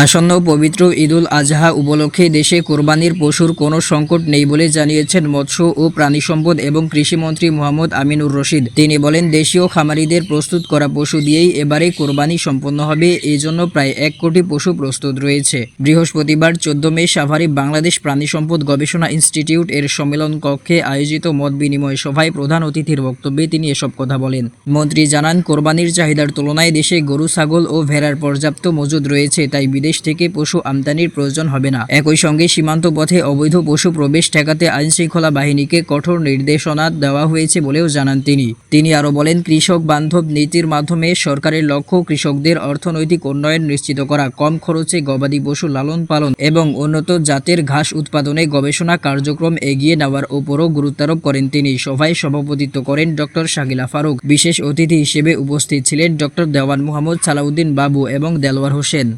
আসন্ন পবিত্র ঈদুল আজহা উপলক্ষে দেশে কোরবানির পশুর কোনো সংকট নেই বলে জানিয়েছেন মৎস্য ও প্রাণী সম্পদ এবং কৃষিমন্ত্রী মোহাম্মদ আমিনুর রশিদ। তিনি বলেন, দেশীয় খামারিদের প্রস্তুত করা পশু দিয়েই এবারে কোরবানি সম্পন্ন হবে। এই জন্য প্রায় 1 কোটি পশু প্রস্তুত রয়েছে। বৃহস্পতিবার 14 মে সাভারে বাংলাদেশ প্রাণী সম্পদ গবেষণা ইনস্টিটিউট এর সম্মেলন কক্ষে আয়োজিত মত বিনিময় সভায় প্রধান অতিথির বক্তব্যে তিনি এসব কথা বলেন। মন্ত্রী জানান, কোরবানির চাহিদার তুলনায় দেশে গরু, ছাগল ও ভেড়ার পর্যাপ্ত মজুদ রয়েছে, তাই বিদেশ থেকে পশু আমদানির প্রয়োজন হবে না। একই সঙ্গে সীমান্ত পথে অবৈধ পশু প্রবেশ ঠেকাতে আইনশৃঙ্খলা বাহিনীকে কঠোর নির্দেশনা দেওয়া হয়েছে বলেও জানান তিনি আরও বলেন, কৃষক বান্ধব নীতির মাধ্যমে সরকারের লক্ষ্য কৃষকদের অর্থনৈতিক উন্নয়ন নিশ্চিত করা, কম খরচে গবাদি পশু লালন পালন এবং উন্নত জাতের ঘাস উৎপাদনে গবেষণা কার্যক্রম এগিয়ে নেওয়ার উপরও গুরুত্বারোপ করেন তিনি। সভায় সভাপতিত্ব করেন ডক্টর শাকিলা ফারুক। বিশেষ অতিথি হিসেবে উপস্থিত ছিলেন ডক্টর দেওয়ান মোহাম্মদ সালাউদ্দিন বাবু এবং দেলোয়ার হোসেন।